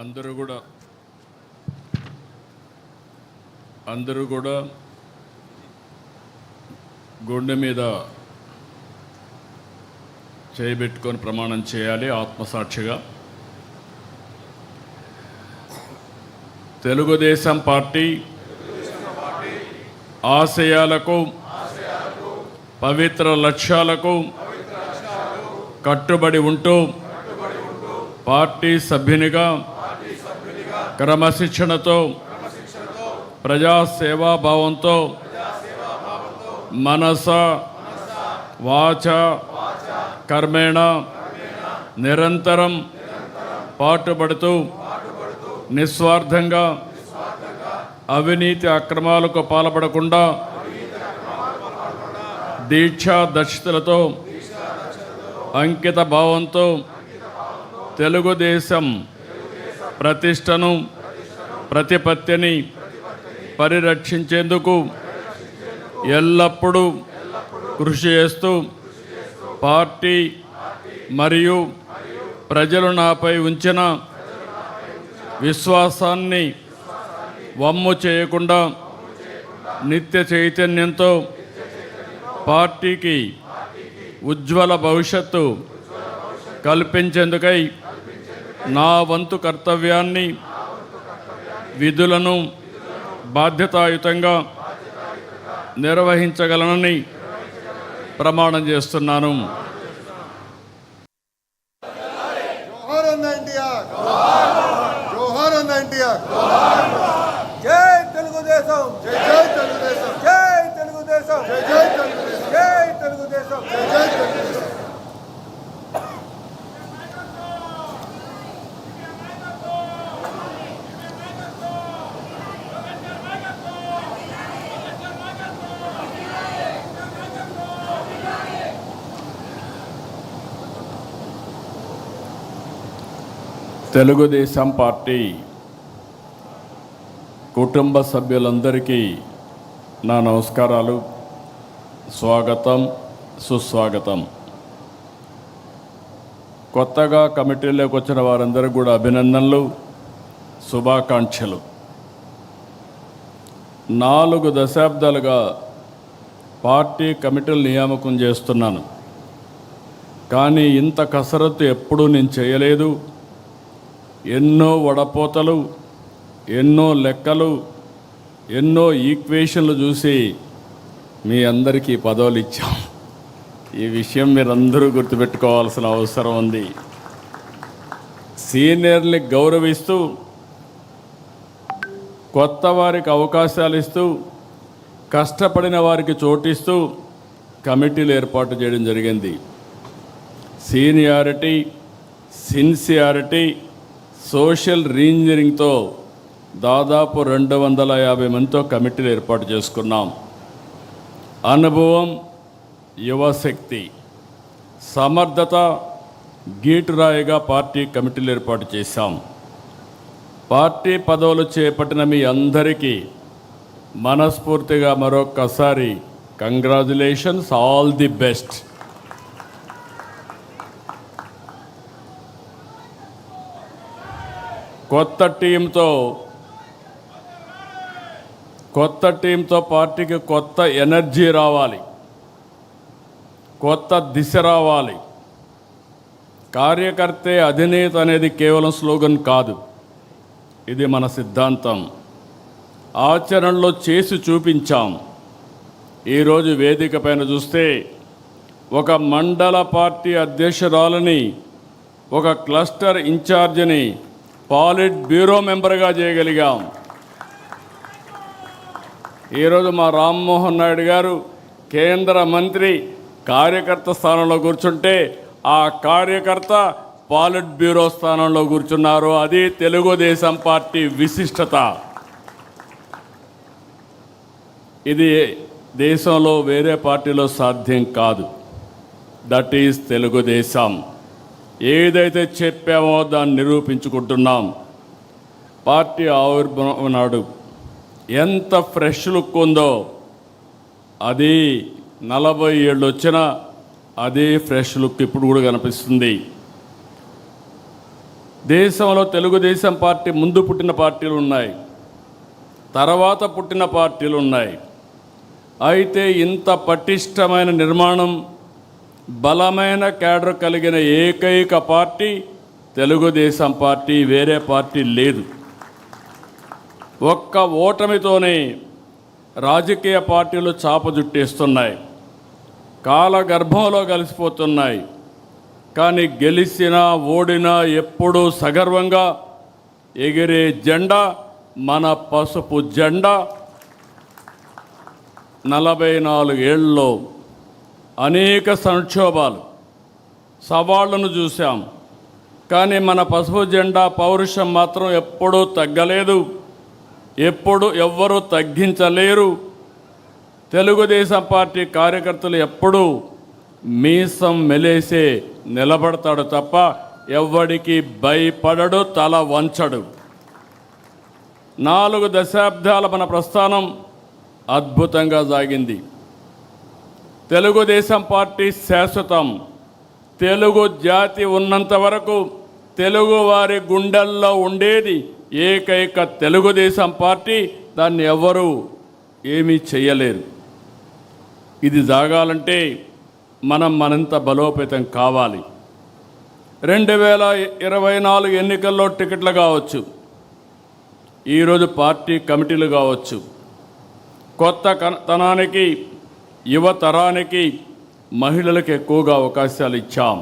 అందరూ కూడా గుండె మీద చేయబెట్టుకొని ప్రమాణం చేయాలి ఆత్మసాక్షిగా. తెలుగుదేశం పార్టీ ఆశయాలకు పవిత్ర లక్ష్యాలకు కట్టుబడి ఉంటూ పార్టీ సభ్యునిగా క్రమశిక్షణతో ప్రజాసేవాభావంతో మనస వాచ కర్మేణ నిరంతరం పాటుపడుతూ నిస్వార్థంగా అవినీతి అక్రమాలకు పాల్పడకుండా దీక్షా దక్షతలతో అంకిత భావంతో తెలుగుదేశం ప్రతిష్టను ప్రతిపత్తిని పరిరక్షించేందుకు ఎల్లప్పుడూ కృషి చేస్తూ పార్టీ మరియు ప్రజలు నాపై ఉంచిన విశ్వాసాన్ని వమ్ము చేయకుండా నిత్య చైతన్యంతో పార్టీకి ఉజ్వల భవిష్యత్తు కల్పించేందుకై నా వంతు కర్తవ్యాన్ని విధులను బాధ్యతాయుతంగా నిర్వహించగలనని ప్రమాణం చేస్తున్నాను. జై తెలుగుదేశం, జై తెలుగుదేశం, జై తెలుగుదేశం, జై తెలుగుదేశం, జై తెలుగుదేశం, జై తెలుగుదేశం. తెలుగుదేశం పార్టీ కుటుంబ సభ్యులందరికీ నా నమస్కారాలు, స్వాగతం, సుస్వాగతం. కొత్తగా కమిటీలోకి వచ్చిన వారందరికీ కూడా అభినందనలు, శుభాకాంక్షలు. 4 దశాబ్దాలుగా పార్టీ కమిటీలు నియామకం చేస్తున్నాను, కానీ ఇంత కసరత్తు ఎప్పుడూ నేను చేయలేదు. ఎన్నో వడపోతలు, ఎన్నో లెక్కలు, ఎన్నో ఈక్వేషన్లు చూసి మీ అందరికీ పదవులు ఇచ్చాం. ఈ విషయం మీరందరూ గుర్తుపెట్టుకోవాల్సిన అవసరం ఉంది. సీనియర్ని గౌరవిస్తూ కొత్త వారికి అవకాశాలు ఇస్తూ కష్టపడిన వారికి చోటిస్తూ కమిటీలు ఏర్పాటు చేయడం జరిగింది. సీనియారిటీ, సిన్సియారిటీ, సోషల్ రీఇంజనీరింగ్తో దాదాపు 250 మందితో కమిటీలు ఏర్పాటు చేసుకున్నాం. అనుభవం, యువశక్తి, సమర్థత గీటురాయిగా పార్టీ కమిటీలు ఏర్పాటు చేశాం. పార్టీ పదవులు చేపట్టిన మీ అందరికీ మనస్ఫూర్తిగా మరొక్కసారి కంగ్రాచులేషన్స్, ఆల్ ది బెస్ట్. కొత్త టీంతో పార్టీకి కొత్త ఎనర్జీ రావాలి, కొత్త దిశ రావాలి. కార్యకర్తే అధినేత అనేది కేవలం స్లోగన్ కాదు, ఇది మన సిద్ధాంతం. ఆచరణలో చేసి చూపించాం. ఈరోజు వేదిక పైన చూస్తే ఒక మండల పార్టీ అధ్యక్షురాలని, ఒక క్లస్టర్ ఇన్ఛార్జిని పాలిట్ బ్యూరో మెంబర్గా చేయగలిగాం. ఈరోజు మా రామ్మోహన్ నాయుడు గారు కేంద్ర మంత్రి కార్యకర్త స్థానంలో కూర్చుంటే ఆ కార్యకర్త పాలిట్ బ్యూరో స్థానంలో కూర్చున్నారు. అది తెలుగుదేశం పార్టీ విశిష్టత. ఇది దేశంలో వేరే పార్టీలో సాధ్యం కాదు. That is Telugu Desam. ఏదైతే చెప్పామో దాన్ని నిరూపించుకుంటున్నాం. పార్టీ ఆవిర్భావం నాడు ఎంత ఫ్రెష్ లుక్ ఉందో, అది 40 ఏళ్ళు వచ్చినా అదే ఫ్రెష్ లుక్ ఇప్పుడు కూడా కనిపిస్తుంది. దేశంలో తెలుగుదేశం పార్టీ ముందు పుట్టిన పార్టీలు ఉన్నాయి, తర్వాత పుట్టిన పార్టీలు ఉన్నాయి. అయితే ఇంత పటిష్టమైన నిర్మాణం, బలమైన క్యాడర్ కలిగిన ఏకైక పార్టీ తెలుగుదేశం పార్టీ, వేరే పార్టీ లేదు. ఒక్క ఓటమితోనే రాజకీయ పార్టీలు చాపజుట్టేస్తున్నాయి, కాలగర్భంలో కలిసిపోతున్నాయి. కానీ గెలిచినా ఓడినా ఎప్పుడూ సగర్వంగా ఎగిరే జెండా మన పసుపు జెండా. 44 ఏళ్ళలో అనేక సంక్షోభాలు, సవాళ్లను చూశాం. కానీ మన పసుపు జెండా పౌరుషం మాత్రం ఎప్పుడూ తగ్గలేదు, ఎప్పుడు ఎవ్వరూ తగ్గించలేరు. తెలుగుదేశం పార్టీ కార్యకర్తలు ఎప్పుడూ మీసం మెలేసే నిలబడతాడు తప్ప ఎవ్వడికి భయపడడు, తల వంచడు. 4 దశాబ్దాల మన ప్రస్థానం అద్భుతంగా సాగింది. తెలుగుదేశం పార్టీ శాశ్వతం. తెలుగు జాతి ఉన్నంత వరకు తెలుగు వారి గుండెల్లో ఉండేది ఏకైక తెలుగుదేశం పార్టీ. దాన్ని ఎవ్వరూ ఏమీ చేయలేరు. ఇది సాగాలంటే మనం మరింత బలోపేతం కావాలి. 2024 ఎన్నికల్లో టికెట్లు కావచ్చు, ఈరోజు పార్టీ కమిటీలు కావచ్చు. కొత్త తనానికి, యువతరానికి, మహిళలకు ఎక్కువగా అవకాశాలు ఇచ్చాం.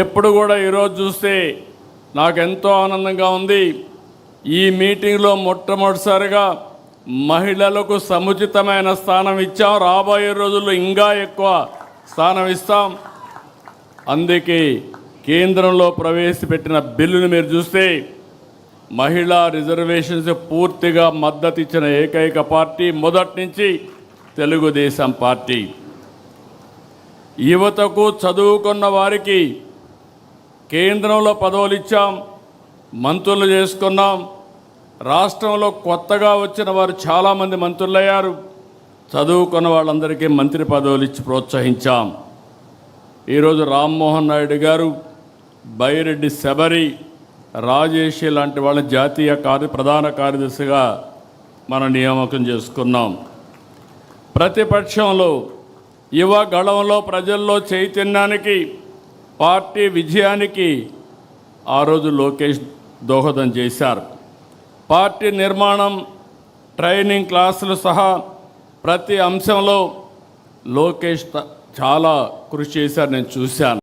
ఎప్పుడు కూడా ఈరోజు చూస్తే నాకెంతో ఆనందంగా ఉంది. ఈ మీటింగ్లో మొట్టమొదటిసారిగా మహిళలకు సముచితమైన స్థానం ఇచ్చాం. రాబోయే రోజుల్లో ఇంకా ఎక్కువ స్థానం ఇస్తాం. అందుకే కేంద్రంలో ప్రవేశపెట్టిన బిల్లును మీరు చూస్తే మహిళా రిజర్వేషన్స్ పూర్తిగా మద్దతు ఇచ్చిన ఏకైక పార్టీ మొదటి నుంచి తెలుగుదేశం పార్టీ. యువతకు, చదువుకున్న వారికి కేంద్రంలో పదవులు ఇచ్చాం, మంత్రులు చేసుకున్నాం. రాష్ట్రంలో కొత్తగా వచ్చిన వారు చాలామంది మంత్రులయ్యారు. చదువుకున్న వాళ్ళందరికీ మంత్రి పదవులు ఇచ్చి ప్రోత్సహించాం. ఈరోజు రామ్మోహన్ నాయుడు గారు, బైరెడ్డి శబరి, రాజేషి లాంటి వాళ్ళ జాతీయ ప్రధాన కార్యదర్శిగా మనం నియామకం చేసుకున్నాం. ప్రతిపక్షంలో, యువ గళంలో, ప్రజల్లో చైతన్యానికి, పార్టీ విజయానికి ఆ రోజు లోకేష్ దోహదం చేశారు. పార్టీ నిర్మాణం, ట్రైనింగ్ క్లాసులు సహా ప్రతి అంశంలో లోకేష్ చాలా కృషి చేశారు, నేను చూశాను.